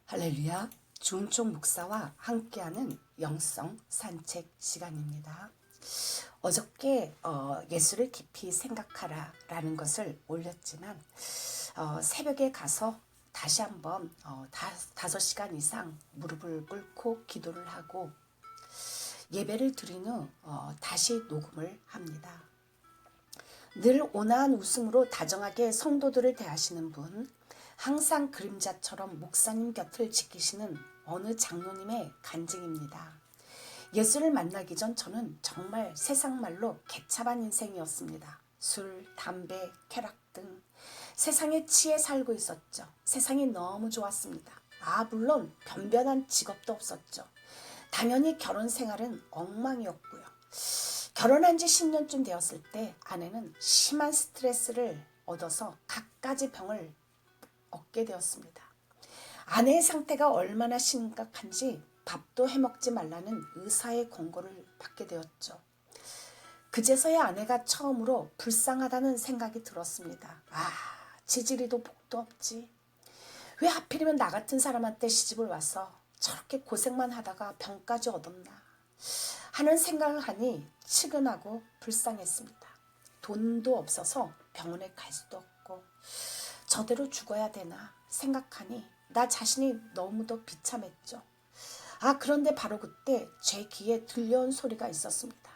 할렐루야, 주은총 목사와 함께하는 영성 산책 시간입니다. 어저께 예수를 깊이 생각하라 라는 것을 올렸지만 새벽에 가서 다시 한번 5시간 이상 무릎을 꿇고 기도를 하고 예배를 드린 후 다시 녹음을 합니다. 늘 온화한 웃음으로 다정하게 성도들을 대하시는 분, 항상 그림자처럼 목사님 곁을 지키시는 어느 장로님의 간증입니다. 예수를 만나기 전 저는 정말 세상 말로 개차반 인생이었습니다. 술, 담배, 쾌락 등 세상에 치에 살고 있었죠. 세상이 너무 좋았습니다. 물론 변변한 직업도 없었죠. 당연히 결혼 생활은 엉망이었고요. 결혼한 지 10년쯤 되었을 때 아내는 심한 스트레스를 얻어서 갖가지 병을 얻게 되었습니다. 아내의 상태가 얼마나 심각한지 밥도 해먹지 말라는 의사의 권고를 받게 되었죠. 그제서야 아내가 처음으로 불쌍하다는 생각이 들었습니다. 지지리도 복도 없지. 왜 하필이면 나 같은 사람한테 시집을 와서 저렇게 고생만 하다가 병까지 얻었나 하는 생각을 하니 측은하고 불쌍했습니다. 돈도 없어서 병원에 갈 수도 없고 저대로 죽어야 되나 생각하니 나 자신이 너무도 비참했죠. 그런데 바로 그때 제 귀에 들려온 소리가 있었습니다.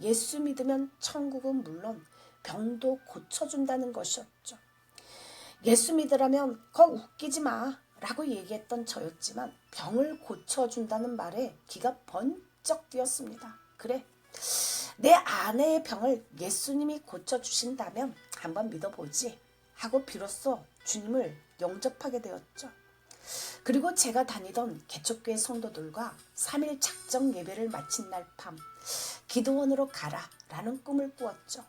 예수 믿으면 천국은 물론 병도 고쳐준다는 것이었죠. 예수 믿으라면 웃기지 마 라고 얘기했던 저였지만 병을 고쳐준다는 말에 귀가 번쩍 뛰었습니다. 그래, 내 아내의 병을 예수님이 고쳐주신다면 한번 믿어보지 하고 비로소 주님을 영접하게 되었죠. 그리고 제가 다니던 개척교회 성도들과 3일 작정 예배를 마친 날 밤 기도원으로 가라 라는 꿈을 꾸었죠.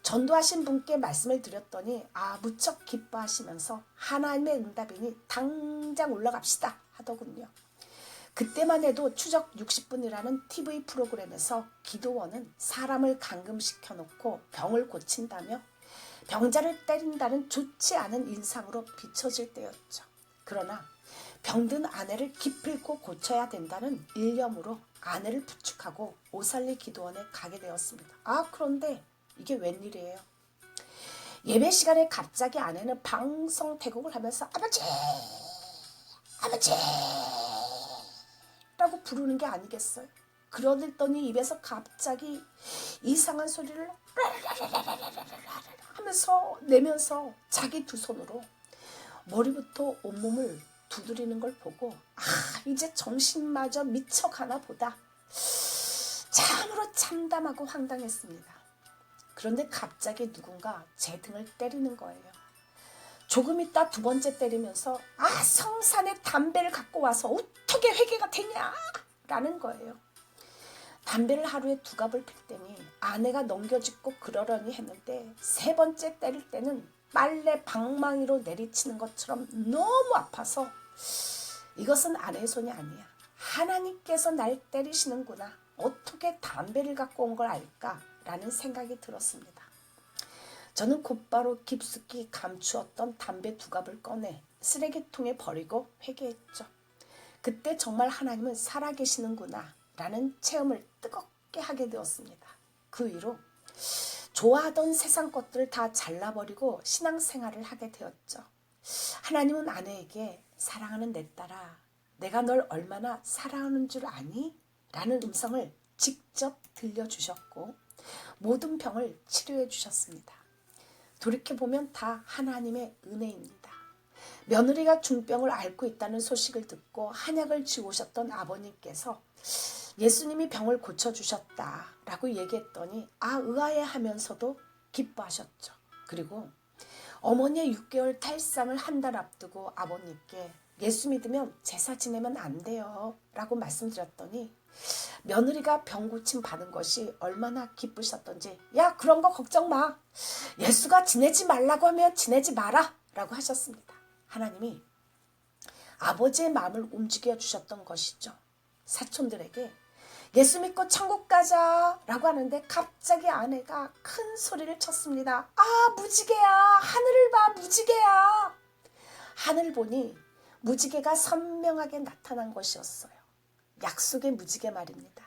전도하신 분께 말씀을 드렸더니 무척 기뻐하시면서 하나님의 응답이니 당장 올라갑시다 하더군요. 그때만 해도 추적 60분이라는 TV 프로그램에서 기도원은 사람을 감금시켜 놓고 병을 고친다며 병자를 때린다는 좋지 않은 인상으로 비춰질 때였죠. 그러나 병든 아내를 기필코 고쳐야 된다는 일념으로 아내를 부축하고 오살리 기도원에 가게 되었습니다. 그런데 이게 웬일이에요? 예배 시간에 갑자기 아내는 방성대곡을 하면서 아버지 라고 부르는 게 아니겠어요? 그러더니 입에서 갑자기 이상한 소리를 하면서 내면서 자기 두 손으로 머리부터 온몸을 두드리는 걸 보고 이제 정신마저 미쳐가나 보다 참으로 참담하고 황당했습니다. 그런데 갑자기 누군가 제 등을 때리는 거예요. 조금 있다 두 번째 때리면서 성산에 담배를 갖고 와서 어떻게 회개가 되냐 라는 거예요. 담배를 하루에 2갑을 필 때니 아내가 넘겨짚고 그러려니 했는데 3번째 때릴 때는 빨래 방망이로 내리치는 것처럼 너무 아파서 이것은 아내의 손이 아니야. 하나님께서 날 때리시는구나. 어떻게 담배를 갖고 온 걸 알까? 라는 생각이 들었습니다. 저는 곧바로 깊숙이 감추었던 담배 2갑을 꺼내 쓰레기통에 버리고 회개했죠. 그때 정말 하나님은 살아계시는구나 라는 체험을 뜨겁게 하게 되었습니다. 그 이후 좋아하던 세상 것들을 다 잘라버리고 신앙생활을 하게 되었죠. 하나님은 아내에게 사랑하는 내 딸아, 내가 널 얼마나 사랑하는 줄 아니? 라는 음성을 직접 들려주셨고 모든 병을 치료해 주셨습니다. 돌이켜보면 다 하나님의 은혜입니다. 며느리가 중병을 앓고 있다는 소식을 듣고 한약을 지오셨던 아버님께서 예수님이 병을 고쳐주셨다라고 얘기했더니 의아해하면서도 기뻐하셨죠. 그리고 어머니의 6개월 탈상을 한 달 앞두고 아버님께 예수 믿으면 제사 지내면 안 돼요 라고 말씀드렸더니 며느리가 병 고침 받은 것이 얼마나 기쁘셨던지 그런 거 걱정 마. 예수가 지내지 말라고 하면 지내지 마라 라고 하셨습니다. 하나님이 아버지의 마음을 움직여 주셨던 것이죠. 사촌들에게 예수 믿고 천국 가자 라고 하는데 갑자기 아내가 큰 소리를 쳤습니다. 무지개야, 하늘을 봐, 무지개야. 하늘 보니 무지개가 선명하게 나타난 것이었어요. 약속의 무지개 말입니다.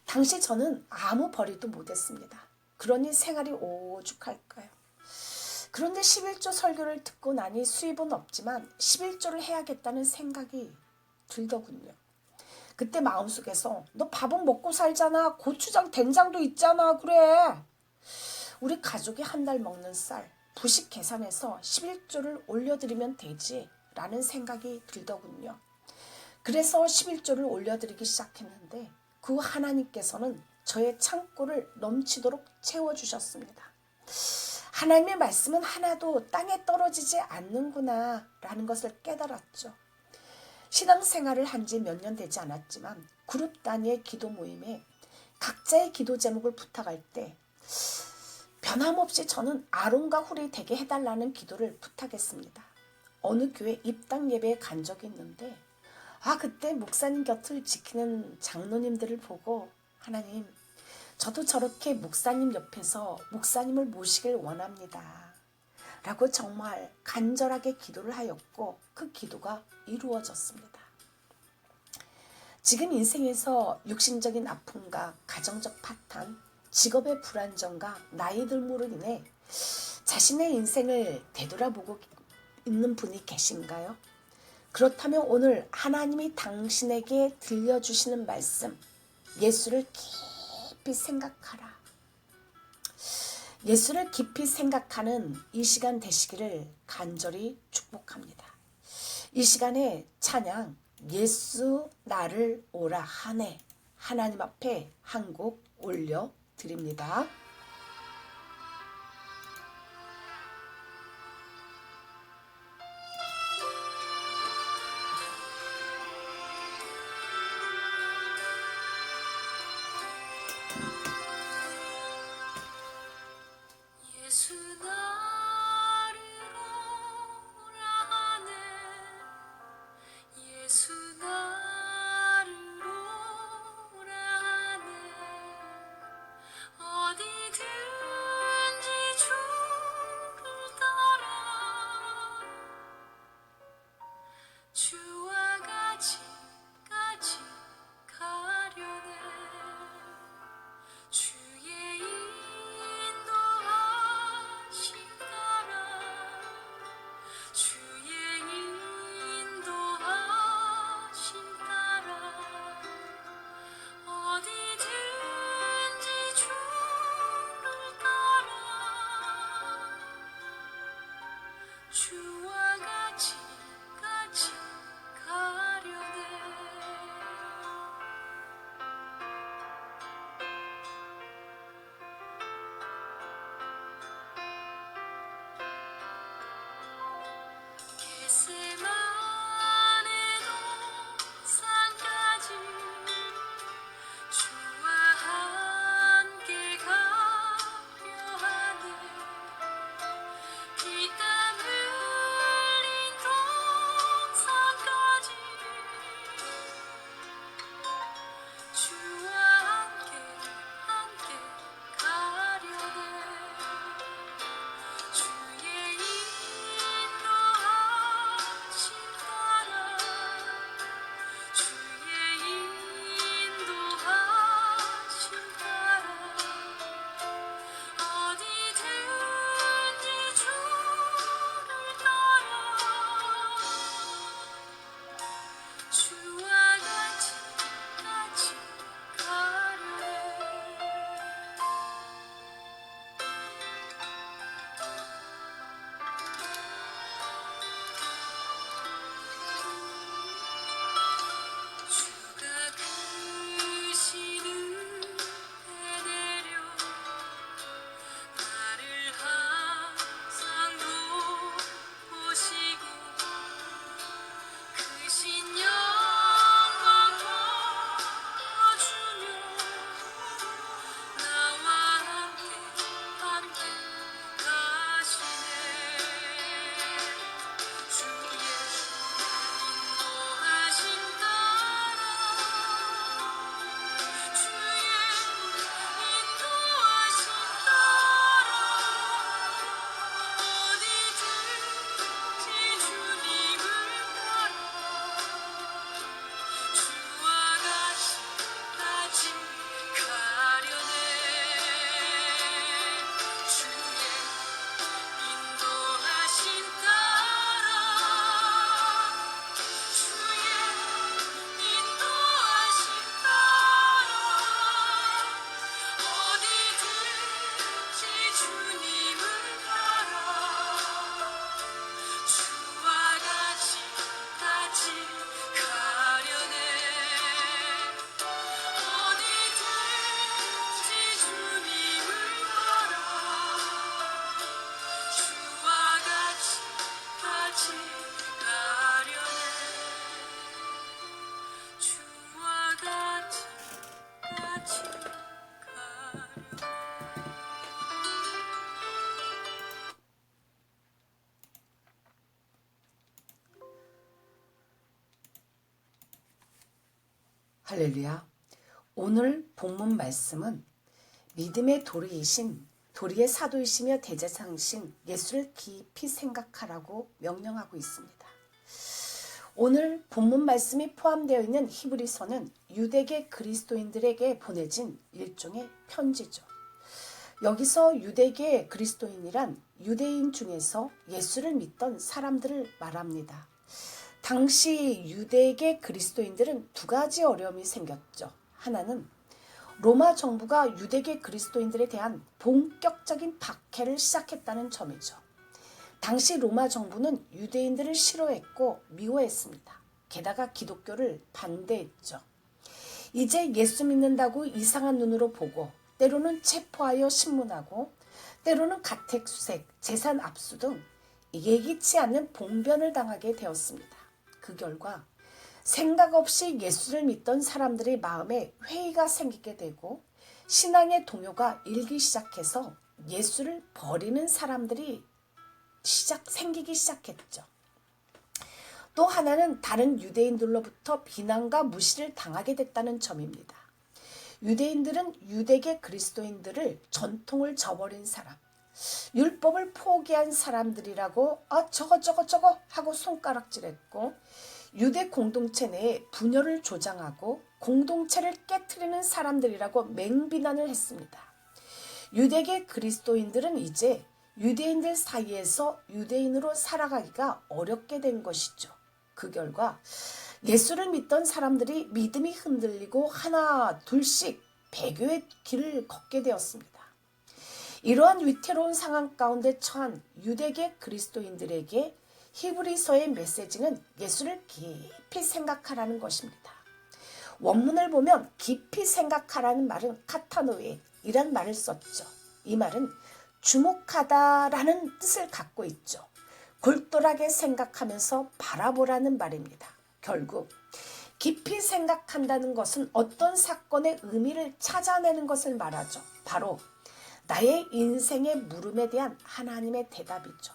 당시 저는 아무 벌이도 못했습니다. 그러니 생활이 오죽할까요? 그런데 11조 설교를 듣고 나니 수입은 없지만 11조를 해야겠다는 생각이 들더군요. 그때 마음속에서 너 밥은 먹고 살잖아. 고추장 된장도 있잖아. 그래. 우리 가족이 한 달 먹는 쌀 부식 계산해서 11조를 올려드리면 되지 라는 생각이 들더군요. 그래서 11조를 올려드리기 시작했는데 그 하나님께서는 저의 창고를 넘치도록 채워주셨습니다. 하나님의 말씀은 하나도 땅에 떨어지지 않는구나 라는 것을 깨달았죠. 신앙생활을 한 지 몇 년 되지 않았지만 그룹 단위의 기도 모임에 각자의 기도 제목을 부탁할 때 변함없이 저는 아론과 훌이 되게 해달라는 기도를 부탁했습니다. 어느 교회 입당 예배에 간 적이 있는데 그때 목사님 곁을 지키는 장로님들을 보고 하나님, 저도 저렇게 목사님 옆에서 목사님을 모시길 원합니다. 라고 정말 간절하게 기도를 하였고 그 기도가 이루어졌습니다. 지금 인생에서 육신적인 아픔과 가정적 파탄, 직업의 불안정과 나이 들므로 인해 자신의 인생을 되돌아보고 있는 분이 계신가요? 그렇다면 오늘 하나님이 당신에게 들려주시는 말씀, 예수를 깊이 생각하라. 예수를 깊이 생각하는 이 시간 되시기를 간절히 축복합니다. 이 시간에 찬양 예수 나를 오라 하네 하나님 앞에 한 곡 올려드립니다. 예수 나를 오라 하네 예수 나를 오라 하네 어디 할렐루야. 오늘 본문 말씀은 믿음의 도리의 사도이시며 대제사장이신 예수를 깊이 생각하라고 명령하고 있습니다. 오늘 본문 말씀이 포함되어 있는 히브리서는 유대계 그리스도인들에게 보내진 일종의 편지죠. 여기서 유대계 그리스도인이란 유대인 중에서 예수를 믿던 사람들을 말합니다. 당시 유대계 그리스도인들은 두 가지 어려움이 생겼죠. 하나는 로마 정부가 유대계 그리스도인들에 대한 본격적인 박해를 시작했다는 점이죠. 당시 로마 정부는 유대인들을 싫어했고 미워했습니다. 게다가 기독교를 반대했죠. 이제 예수 믿는다고 이상한 눈으로 보고 때로는 체포하여 신문하고 때로는 가택수색, 재산 압수 등 예기치 않는 봉변을 당하게 되었습니다. 그 결과 생각 없이 예수를 믿던 사람들의 마음에 회의가 생기게 되고 신앙의 동요가 일기 시작해서 예수를 버리는 사람들이 생기기 시작했죠. 또 하나는 다른 유대인들로부터 비난과 무시를 당하게 됐다는 점입니다. 유대인들은 유대계 그리스도인들을 전통을 저버린 사람, 율법을 포기한 사람들이라고 저거 하고 손가락질했고 유대 공동체 내에 분열을 조장하고 공동체를 깨트리는 사람들이라고 맹비난을 했습니다. 유대계 그리스도인들은 이제 유대인들 사이에서 유대인으로 살아가기가 어렵게 된 것이죠. 그 결과 예수를 믿던 사람들이 믿음이 흔들리고 하나 둘씩 배교의 길을 걷게 되었습니다. 이러한 위태로운 상황 가운데 처한 유대계 그리스도인들에게 히브리서의 메시지는 예수를 깊이 생각하라는 것입니다. 원문을 보면 깊이 생각하라는 말은 카타노에이란 말을 썼죠. 이 말은 주목하다라는 뜻을 갖고 있죠. 골똘하게 생각하면서 바라보라는 말입니다. 결국 깊이 생각한다는 것은 어떤 사건의 의미를 찾아내는 것을 말하죠. 바로 나의 인생의 물음에 대한 하나님의 대답이죠.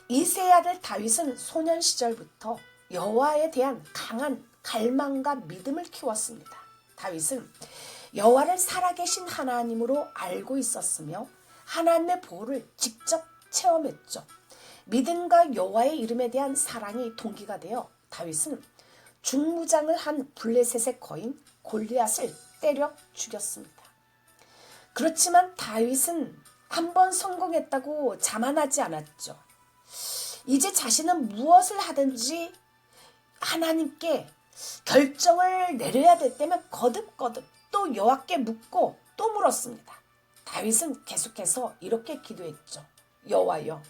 이새의 아들 다윗은 소년 시절부터 여호와에 대한 강한 갈망과 믿음을 키웠습니다. 다윗은 여호와를 살아계신 하나님으로 알고 있었으며 하나님의 보호를 직접 체험했죠. 믿음과 여호와의 이름에 대한 사랑이 동기가 되어 다윗은 중무장을 한 블레셋의 거인 골리앗을 때려 죽였습니다. 그렇지만 다윗은 한번 성공했다고 자만하지 않았죠. 이제 자신은 무엇을 하든지 하나님께 결정을 내려야 될 때면 거듭 또 여호와께 묻고 또 물었습니다. 다윗은 계속해서 이렇게 기도했죠. 여호와여,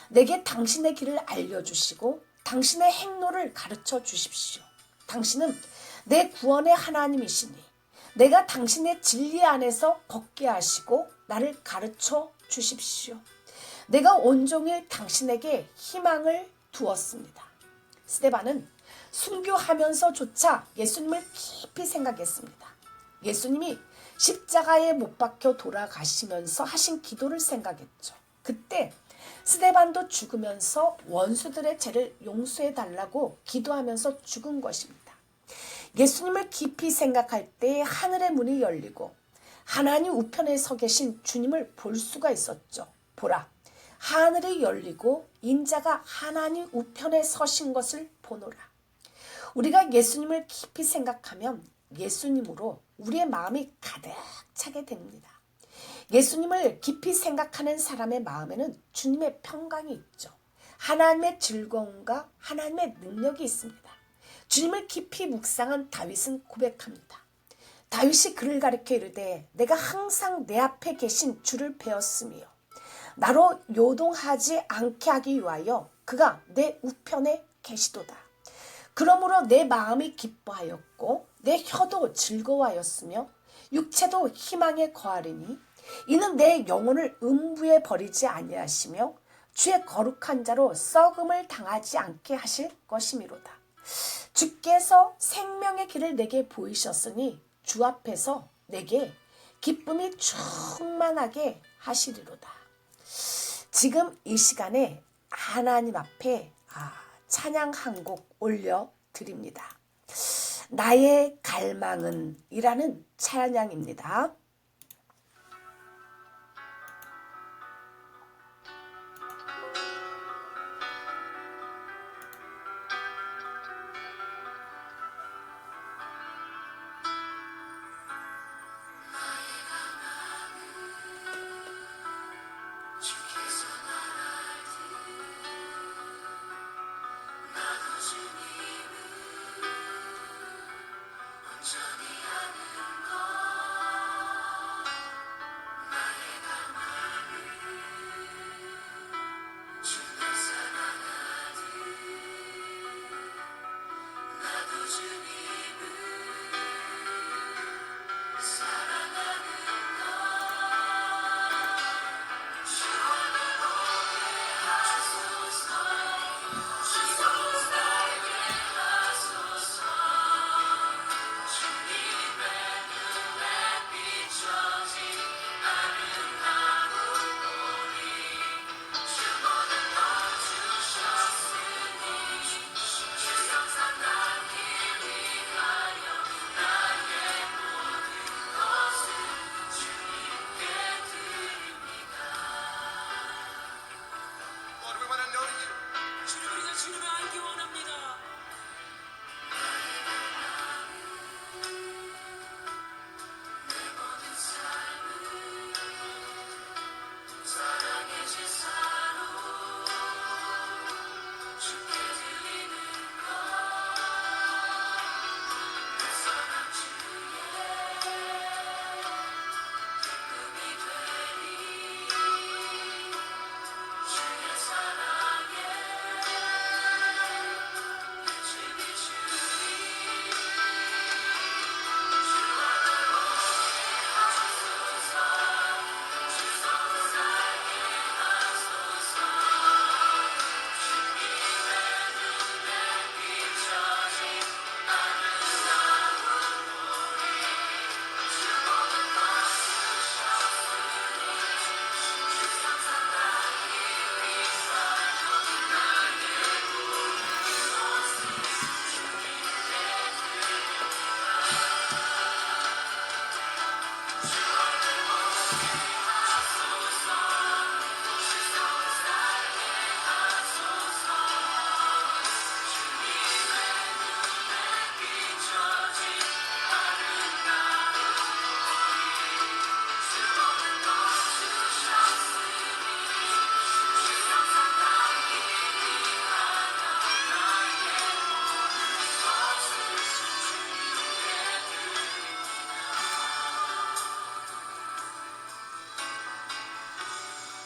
내게 당신의 길을 알려주시고 당신의 행로를 가르쳐 주십시오. 당신은 내 구원의 하나님이시니 내가 당신의 진리 안에서 걷게 하시고 나를 가르쳐 주십시오. 내가 온종일 당신에게 희망을 두었습니다. 스데반은 순교하면서조차 예수님을 깊이 생각했습니다. 예수님이 십자가에 못 박혀 돌아가시면서 하신 기도를 생각했죠. 그때 스데반도 죽으면서 원수들의 죄를 용서해 달라고 기도하면서 죽은 것입니다. 예수님을 깊이 생각할 때 하늘의 문이 열리고 하나님 우편에 서 계신 주님을 볼 수가 있었죠. 보라, 하늘이 열리고 인자가 하나님 우편에 서신 것을 보노라. 우리가 예수님을 깊이 생각하면 예수님으로 우리의 마음이 가득 차게 됩니다. 예수님을 깊이 생각하는 사람의 마음에는 주님의 평강이 있죠. 하나님의 즐거움과 하나님의 능력이 있습니다. 주님을 깊이 묵상한 다윗은 고백합니다. 다윗이 그를 가리켜 이르되 내가 항상 내 앞에 계신 주를 배웠으며 나로 요동하지 않게 하기 위하여 그가 내 우편에 계시도다. 그러므로 내 마음이 기뻐하였고 내 혀도 즐거워하였으며 육체도 희망에 거하리니 이는 내 영혼을 음부에 버리지 아니하시며 주의 거룩한 자로 썩음을 당하지 않게 하실 것이미로다. 주께서 생명의 길을 내게 보이셨으니 주 앞에서 내게 기쁨이 충만하게 하시리로다. 지금 이 시간에 하나님 앞에 찬양 한 곡 올려드립니다. 나의 갈망은 이라는 찬양입니다. 주께서 말할 때 나도 주님을 온전히 아는 것 나의 갈망을 주를 사랑하듯 나도 주님을 사랑하는 것 주님을 보게 하소서 주소서 알게 하소서 주님의 눈에 비춰진 아름다운 우리 주보는 너 주셨으니 주성상 나기 위하여 나의 모든 것을 주님께 드립니다. Lord, we want to know you. 주님 우리가 주님을 알기 원합니다. 내 모든 삶을 사랑의 제사로 주께 드리는 것 내 사랑 주의 기쁨이 되리 주의 사랑에 빛을 비추리 주와 날 보게 하소서 주소서 알게 하소서 주님의 눈에 비춰진 아름다운 우리 주보는 너 주셨으니 주상상 나기 위하여 나의 모든 것을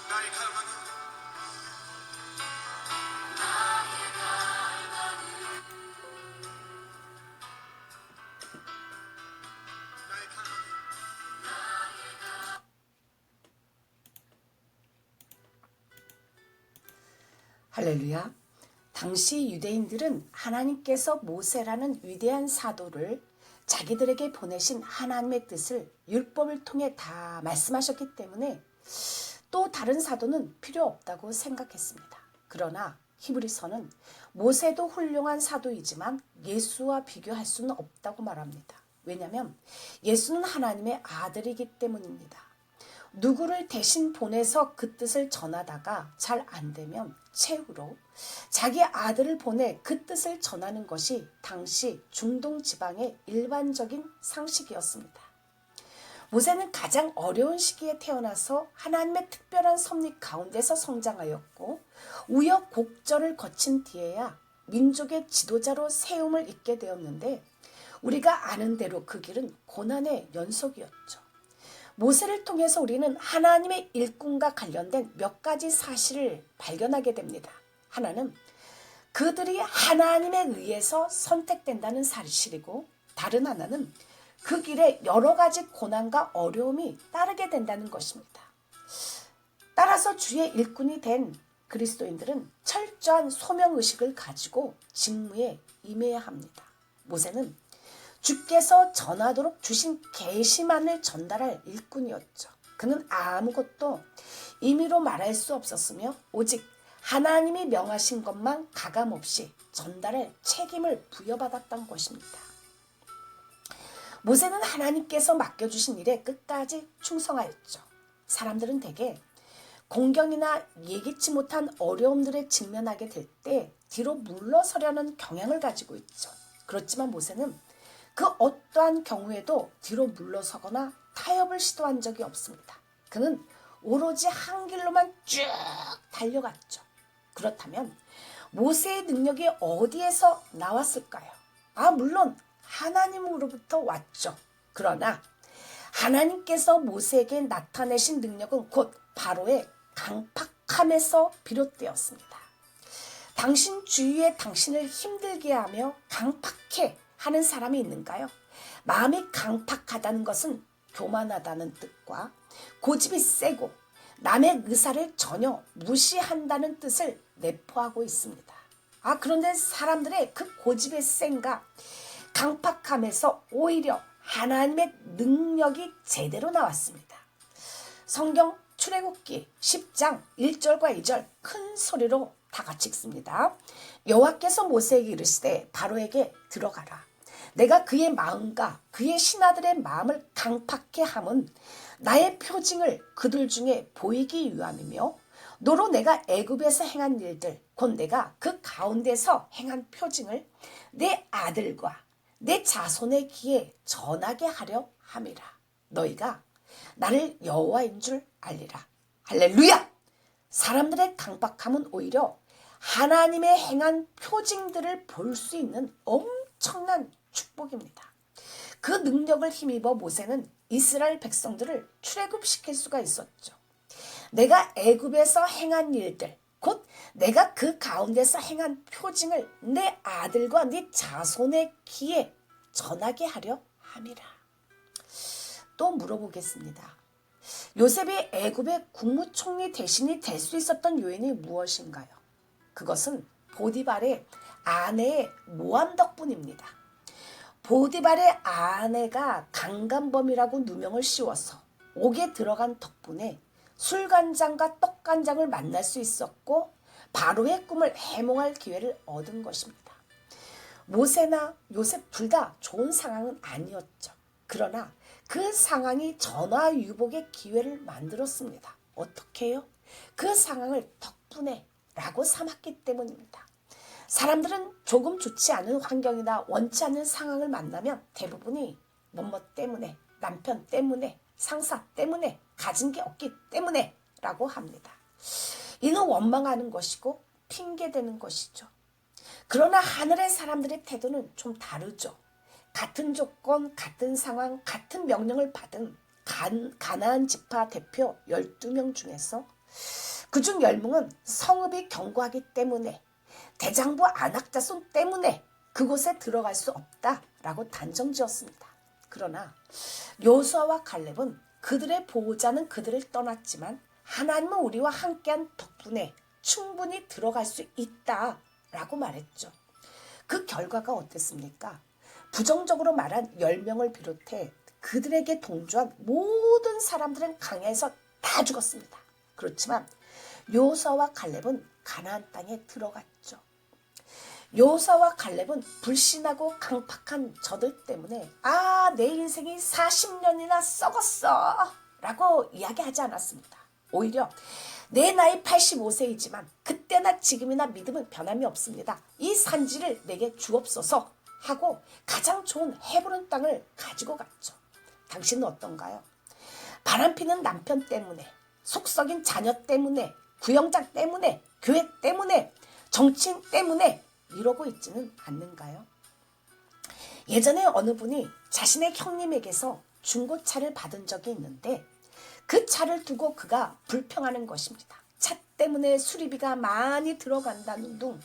나의 갈망은 나의 갈망은 할렐루야. 당시 유대인들은 하나님께서 모세라는 위대한 사도를 자기들에게 보내신 하나님의 뜻을 율법을 통해 다 말씀하셨기 때문에 또 다른 사도는 필요 없다고 생각했습니다. 그러나 히브리서는 모세도 훌륭한 사도이지만 예수와 비교할 수는 없다고 말합니다. 왜냐하면 예수는 하나님의 아들이기 때문입니다. 누구를 대신 보내서 그 뜻을 전하다가 잘 안 되면 최후로 자기 아들을 보내 그 뜻을 전하는 것이 당시 중동 지방의 일반적인 상식이었습니다. 모세는 가장 어려운 시기에 태어나서 하나님의 특별한 섭리 가운데서 성장하였고 우여곡절을 거친 뒤에야 민족의 지도자로 세움을 입게 되었는데 우리가 아는 대로 그 길은 고난의 연속이었죠. 모세를 통해서 우리는 하나님의 일꾼과 관련된 몇 가지 사실을 발견하게 됩니다. 하나는 그들이 하나님에 의해서 선택된다는 사실이고 다른 하나는 그 길에 여러 가지 고난과 어려움이 따르게 된다는 것입니다. 따라서 주의 일꾼이 된 그리스도인들은 철저한 소명의식을 가지고 직무에 임해야 합니다. 모세는 주께서 전하도록 주신 계시만을 전달할 일꾼이었죠. 그는 아무것도 임의로 말할 수 없었으며 오직 하나님이 명하신 것만 가감없이 전달할 책임을 부여받았던 것입니다. 모세는 하나님께서 맡겨주신 일에 끝까지 충성하였죠. 사람들은 대개 공경이나 예기치 못한 어려움들에 직면하게 될 때 뒤로 물러서려는 경향을 가지고 있죠. 그렇지만 모세는 그 어떠한 경우에도 뒤로 물러서거나 타협을 시도한 적이 없습니다. 그는 오로지 한 길로만 쭉 달려갔죠. 그렇다면 모세의 능력이 어디에서 나왔을까요? 물론 하나님으로부터 왔죠. 그러나 하나님께서 모세에게 나타내신 능력은 곧 바로의 강팍함에서 비롯되었습니다. 당신 주위에 당신을 힘들게 하며 강팍해 하는 사람이 있는가요? 마음이 강팍하다는 것은 교만하다는 뜻과 고집이 세고 남의 의사를 전혀 무시한다는 뜻을 내포하고 있습니다. 그런데 사람들의 그 고집의 센가 강팍함에서 오히려 하나님의 능력이 제대로 나왔습니다. 성경 출애굽기 10장 1절과 2절 큰 소리로 다 같이 읽습니다. 여호와께서 모세에게 이르시되 바로에게 들어가라. 내가 그의 마음과 그의 신하들의 마음을 강팍케 함은 나의 표징을 그들 중에 보이기 위함이며 너로 내가 애굽에서 행한 일들 곧 내가 그 가운데서 행한 표징을 내 아들과 내 자손의 귀에 전하게 하려 함이라. 너희가 나를 여호와인 줄 알리라. 할렐루야! 사람들의 강박함은 오히려 하나님의 행한 표징들을 볼 수 있는 엄청난 축복입니다. 그 능력을 힘입어 모세는 이스라엘 백성들을 출애굽시킬 수가 있었죠. 내가 애굽에서 행한 일들 곧 내가 그 가운데서 행한 표징을 내 아들과 네 자손의 귀에 전하게 하려 함이라. 또 물어보겠습니다. 요셉이 애굽의 국무총리 대신이 될 수 있었던 요인이 무엇인가요? 그것은 보디발의 아내의 모함 덕분입니다. 보디발의 아내가 강간범이라고 누명을 씌워서 옥에 들어간 덕분에 술간장과 떡간장을 만날 수 있었고 바로의 꿈을 해몽할 기회를 얻은 것입니다. 모세나 요셉 둘 다 좋은 상황은 아니었죠. 그러나 그 상황이 전화유복의 기회를 만들었습니다. 어떻게 해요? 그 상황을 덕분에 라고 삼았기 때문입니다. 사람들은 조금 좋지 않은 환경이나 원치 않는 상황을 만나면 대부분이 뭐뭐 때문에, 남편 때문에, 상사 때문에, 가진 게 없기 때문에 라고 합니다. 이는 원망하는 것이고 핑계대는 것이죠. 그러나 하늘의 사람들의 태도는 좀 다르죠. 같은 조건, 같은 상황, 같은 명령을 받은 가나안 지파 대표 12명 중에서 그중 10명은 성읍이 견고하기 때문에 대장부 안악자손 때문에 그곳에 들어갈 수 없다라고 단정지었습니다. 그러나 여호수아와 갈렙은 그들의 보호자는 그들을 떠났지만 하나님은 우리와 함께한 덕분에 충분히 들어갈 수 있다라고 말했죠. 그 결과가 어땠습니까? 부정적으로 말한 10명을 비롯해 그들에게 동조한 모든 사람들은 강야에서 다 죽었습니다. 그렇지만 여호수아와 갈렙은 가나안 땅에 들어갔죠. 여호수아와 갈렙은 불신하고 강팍한 저들 때문에 내 인생이 40년이나 썩었어 라고 이야기하지 않았습니다. 오히려 내 나이 85세이지만 그때나 지금이나 믿음은 변함이 없습니다. 이 산지를 내게 주옵소서 하고 가장 좋은 헤브론 땅을 가지고 갔죠. 당신은 어떤가요? 바람피는 남편 때문에, 속썩인 자녀 때문에, 구형장 때문에, 교회 때문에, 정치인 때문에 이러고 있지는 않는가요? 예전에 어느 분이 자신의 형님에게서 중고차를 받은 적이 있는데 그 차를 두고 그가 불평하는 것입니다. 차 때문에 수리비가 많이 들어간다는 둥,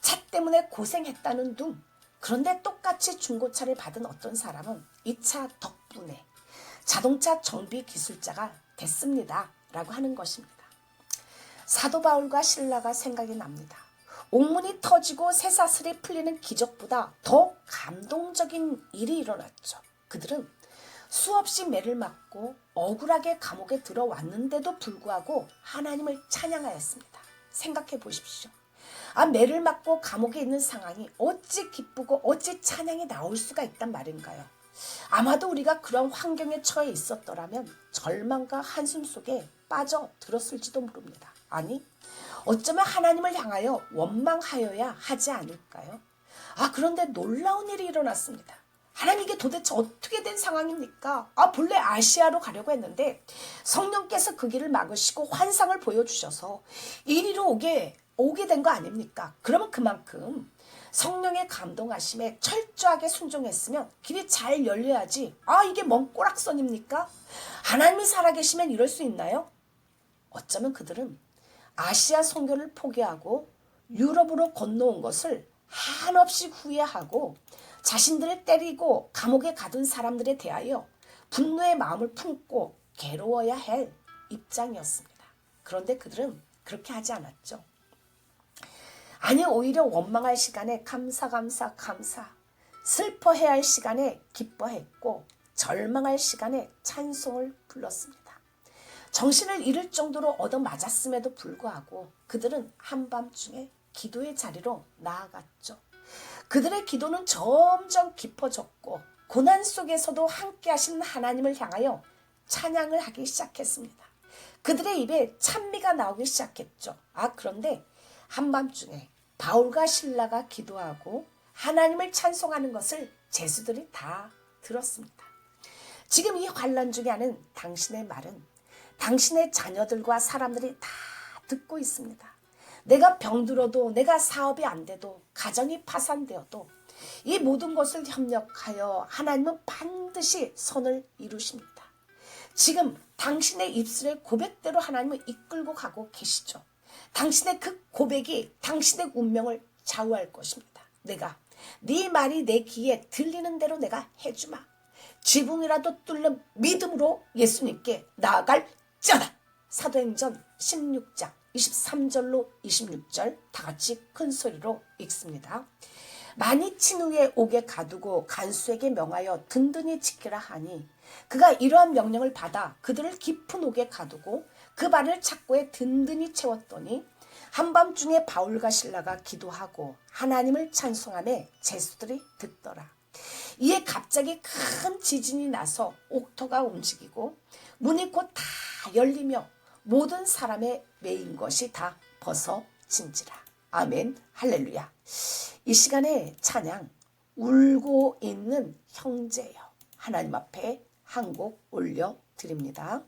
차 때문에 고생했다는 둥. 그런데 똑같이 중고차를 받은 어떤 사람은 이 차 덕분에 자동차 정비 기술자가 됐습니다 라고 하는 것입니다. 사도 바울과 신라가 생각이 납니다. 옥문이 터지고 쇠사슬이 풀리는 기적보다 더 감동적인 일이 일어났죠. 그들은 수없이 매를 맞고 억울하게 감옥에 들어왔는데도 불구하고 하나님을 찬양하였습니다. 생각해 보십시오. 매를 맞고 감옥에 있는 상황이 어찌 기쁘고 어찌 찬양이 나올 수가 있단 말인가요? 아마도 우리가 그런 환경에 처해 있었더라면 절망과 한숨 속에 빠져들었을지도 모릅니다. 아니, 어쩌면 하나님을 향하여 원망하여야 하지 않을까요? 그런데 놀라운 일이 일어났습니다. 하나님, 이게 도대체 어떻게 된 상황입니까? 본래 아시아로 가려고 했는데 성령께서 그 길을 막으시고 환상을 보여주셔서 이리로 오게 된 거 아닙니까? 그러면 그만큼 성령의 감동하심에 철저하게 순종했으면 길이 잘 열려야지. 이게 뭔 꼬락선입니까? 하나님이 살아계시면 이럴 수 있나요? 어쩌면 그들은 아시아 선교를 포기하고 유럽으로 건너온 것을 한없이 후회하고 자신들을 때리고 감옥에 가둔 사람들에 대하여 분노의 마음을 품고 괴로워야 할 입장이었습니다. 그런데 그들은 그렇게 하지 않았죠. 아니, 오히려 원망할 시간에 감사, 슬퍼해야 할 시간에 기뻐했고 절망할 시간에 찬송을 불렀습니다. 정신을 잃을 정도로 얻어맞았음에도 불구하고 그들은 한밤중에 기도의 자리로 나아갔죠. 그들의 기도는 점점 깊어졌고 고난 속에서도 함께 하신 하나님을 향하여 찬양을 하기 시작했습니다. 그들의 입에 찬미가 나오기 시작했죠. 그런데 한밤중에 바울과 실라가 기도하고 하나님을 찬송하는 것을 제수들이 다 들었습니다. 지금 이 환난 중에 하는 당신의 말은 당신의 자녀들과 사람들이 다 듣고 있습니다. 내가 병들어도, 내가 사업이 안 돼도, 가정이 파산되어도 이 모든 것을 협력하여 하나님은 반드시 선을 이루십니다. 지금 당신의 입술의 고백대로 하나님을 이끌고 가고 계시죠. 당신의 그 고백이 당신의 운명을 좌우할 것입니다. 내가 네 말이 내 귀에 들리는 대로 내가 해주마. 지붕이라도 뚫는 믿음으로 예수님께 나아갈지어다. 사도행전 16장 23절로 26절 다 같이 큰 소리로 읽습니다. 많이 친 후에 옥에 가두고 간수에게 명하여 든든히 지키라 하니 그가 이러한 명령을 받아 그들을 깊은 옥에 가두고 그 발을 착고에 든든히 채웠더니 한밤중에 바울과 실라가 기도하고 하나님을 찬송하며 제수들이 듣더라. 이에 갑자기 큰 지진이 나서 옥토가 움직이고 문이 곧 다 열리며 모든 사람의 매인 것이 다 벗어진지라. 아멘, 할렐루야. 이 시간에 찬양, 울고 있는 형제여, 하나님 앞에 한 곡 올려드립니다.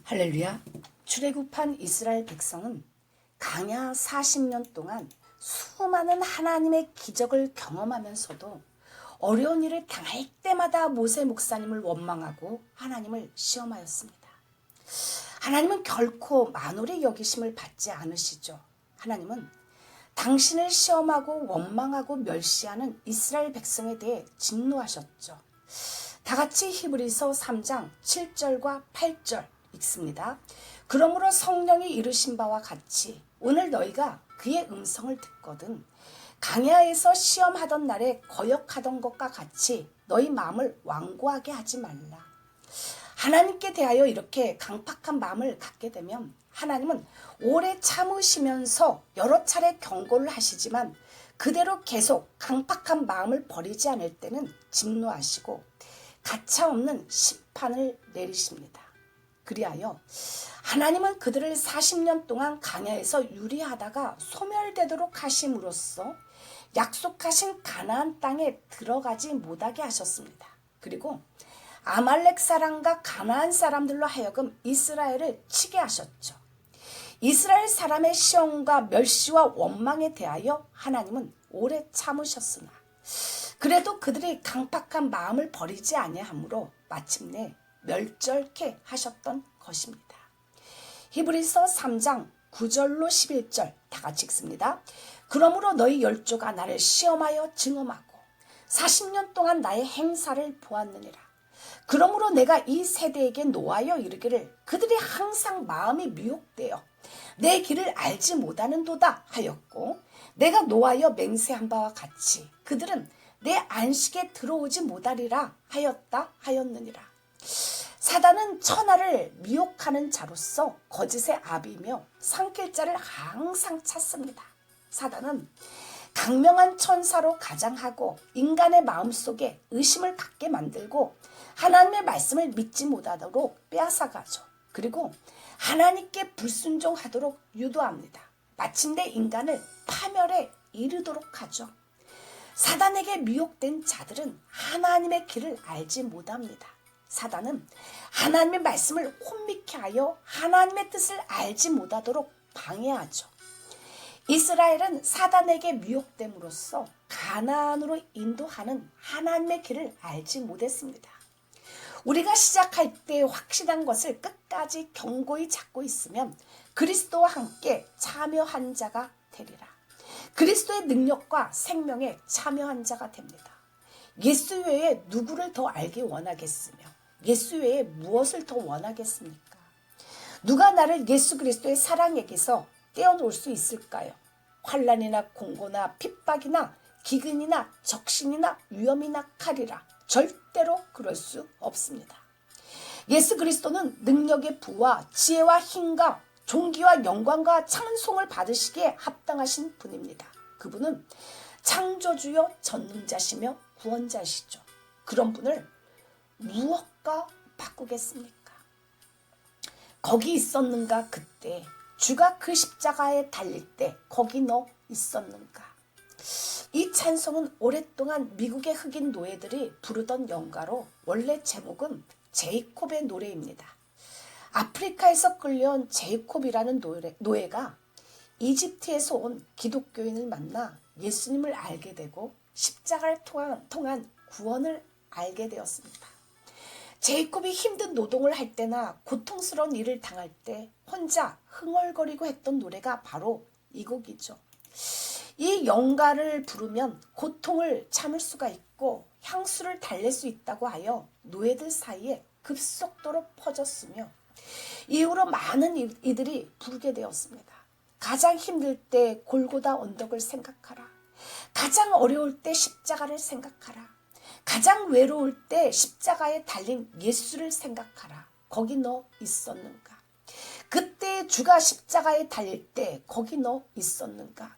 할렐루야. 출애굽한 이스라엘 백성은 광야 40년 동안 수많은 하나님의 기적을 경험하면서도 어려운 일을 당할 때마다 모세 목사님을 원망하고 하나님을 시험하였습니다. 하나님은 결코 만홀의 여기심을 받지 않으시죠. 하나님은 당신을 시험하고 원망하고 멸시하는 이스라엘 백성에 대해 진노하셨죠. 다 같이 히브리서 3장 7절과 8절 읽습니다. 그러므로 성령이 이르신 바와 같이 오늘 너희가 그의 음성을 듣거든 광야에서 시험하던 날에 거역하던 것과 같이 너희 마음을 완고하게 하지 말라. 하나님께 대하여 이렇게 강팍한 마음을 갖게 되면 하나님은 오래 참으시면서 여러 차례 경고를 하시지만 그대로 계속 강팍한 마음을 버리지 않을 때는 진노하시고 가차없는 심판을 내리십니다. 그리하여 하나님은 그들을 40년 동안 광야에서 유리하다가 소멸되도록 하심으로써 약속하신 가나안 땅에 들어가지 못하게 하셨습니다. 그리고 아말렉 사람과 가나안 사람들로 하여금 이스라엘을 치게 하셨죠. 이스라엘 사람의 시험과 멸시와 원망에 대하여 하나님은 오래 참으셨으나 그래도 그들이 강팍한 마음을 버리지 아니하므로 마침내 멸절케 하셨던 것입니다. 히브리서 3장 9절로 11절 다 같이 읽습니다. 그러므로 너희 열조가 나를 시험하여 증험하고 40년 동안 나의 행사를 보았느니라. 그러므로 내가 이 세대에게 노하여 이르기를 그들이 항상 마음이 미혹되어 내 길을 알지 못하는도다 하였고 내가 노하여 맹세한 바와 같이 그들은 내 안식에 들어오지 못하리라 하였다 하였느니라. 사단은 천하를 미혹하는 자로서 거짓의 아비이며 삼킬 자를 항상 찾습니다. 사단은 강명한 천사로 가장하고 인간의 마음속에 의심을 갖게 만들고 하나님의 말씀을 믿지 못하도록 빼앗아가죠. 그리고 하나님께 불순종하도록 유도합니다. 마침내 인간을 파멸에 이르도록 하죠. 사단에게 미혹된 자들은 하나님의 길을 알지 못합니다. 사단은 하나님의 말씀을 혼미케 하여 하나님의 뜻을 알지 못하도록 방해하죠. 이스라엘은 사단에게 미혹됨으로써 가나안으로 인도하는 하나님의 길을 알지 못했습니다. 우리가 시작할 때 확신한 것을 끝까지 견고히 잡고 있으면 그리스도와 함께 참여한 자가 되리라. 그리스도의 능력과 생명에 참여한 자가 됩니다. 예수 외에 누구를 더 알기 원하겠으며 예수 외에 무엇을 더 원하겠습니까? 누가 나를 예수 그리스도의 사랑에게서 떼어놓을 수 있을까요? 환난이나 공고나 핍박이나 기근이나 적신이나 위험이나 칼이라 절대로 그럴 수 없습니다. 예수 그리스도는 능력의 부와 지혜와 힘과 존귀와 영광과 찬송을 받으시기에 합당하신 분입니다. 그분은 창조주요 전능자시며 구원자시죠. 그런 분을 무엇과 바꾸겠습니까? 거기 있었는가 그때 주가 그 십자가에 달릴 때 거기 너 있었는가? 이 찬송은 오랫동안 미국의 흑인 노예들이 부르던 연가로 원래 제목은 제이콥의 노래입니다. 아프리카에서 끌려온 제이콥이라는 노예가 이집트에서 온 기독교인을 만나 예수님을 알게 되고 십자가를 통한 구원을 알게 되었습니다. 제이콥이 힘든 노동을 할 때나 고통스러운 일을 당할 때 혼자 흥얼거리고 했던 노래가 바로 이 곡이죠. 이 연가를 부르면 고통을 참을 수가 있고 향수를 달랠 수 있다고 하여 노예들 사이에 급속도로 퍼졌으며 이후로 많은 이들이 부르게 되었습니다. 가장 힘들 때 골고다 언덕을 생각하라. 가장 어려울 때 십자가를 생각하라. 가장 외로울 때 십자가에 달린 예수를 생각하라. 거기 너 있었는가? 그때 주가 십자가에 달릴 때 거기 너 있었는가?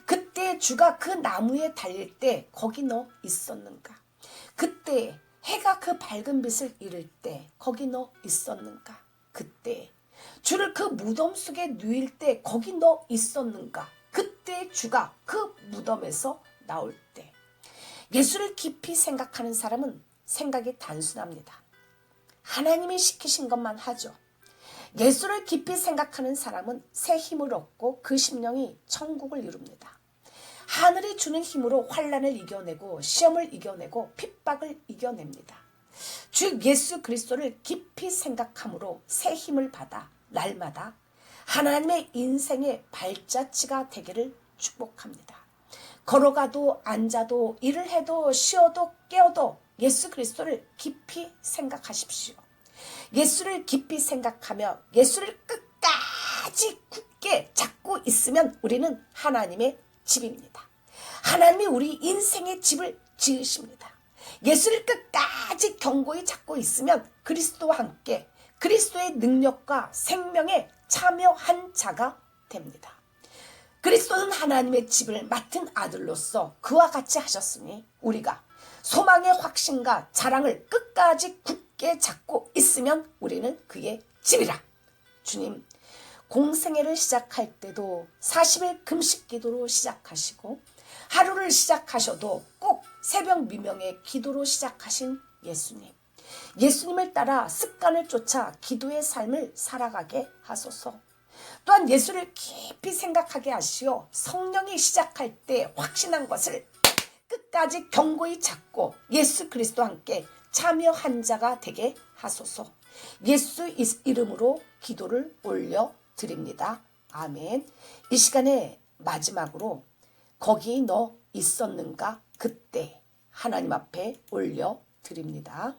그때 주가 그 나무에 달릴 때 거기 너 있었는가? 그때 해가 그 밝은 빛을 잃을 때 거기 너 있었는가? 그때 주를 그 무덤 속에 누일 때 거기 너 있었는가? 그때 주가 그 무덤에서 나올 때 예수를 깊이 생각하는 사람은 생각이 단순합니다. 하나님이 시키신 것만 하죠. 예수를 깊이 생각하는 사람은 새 힘을 얻고 그 심령이 천국을 이룹니다. 하늘이 주는 힘으로 환난을 이겨내고 시험을 이겨내고 핍박을 이겨냅니다. 주 예수 그리스도를 깊이 생각함으로 새 힘을 받아 날마다 하나님의 인생의 발자취가 되기를 축복합니다. 걸어가도 앉아도 일을 해도 쉬어도 깨어도 예수 그리스도를 깊이 생각하십시오. 예수를 깊이 생각하며 예수를 끝까지 굳게 잡고 있으면 우리는 하나님의 집입니다. 하나님이 우리 인생의 집을 지으십니다. 예수를 끝까지 견고히 잡고 있으면 그리스도와 함께 그리스도의 능력과 생명에 참여한 자가 됩니다. 그리스도는 하나님의 집을 맡은 아들로서 그와 같이 하셨으니 우리가 소망의 확신과 자랑을 끝까지 굳게 잡고 있으면 우리는 그의 집이라. 주님, 공생애를 시작할 때도 40일 금식 기도로 시작하시고 하루를 시작하셔도 꼭 새벽 미명의 기도로 시작하신 예수님. 예수님을 따라 습관을 쫓아 기도의 삶을 살아가게 하소서. 또한 예수를 깊이 생각하게 하시어 성령이 시작할 때 확신한 것을 끝까지 견고히 잡고 예수 그리스도와 함께 참여한 자가 되게 하소서. 예수 이름으로 기도를 올려드립니다. 아멘. 이 시간에 마지막으로 거기 너 있었는가 그때 하나님 앞에 올려드립니다.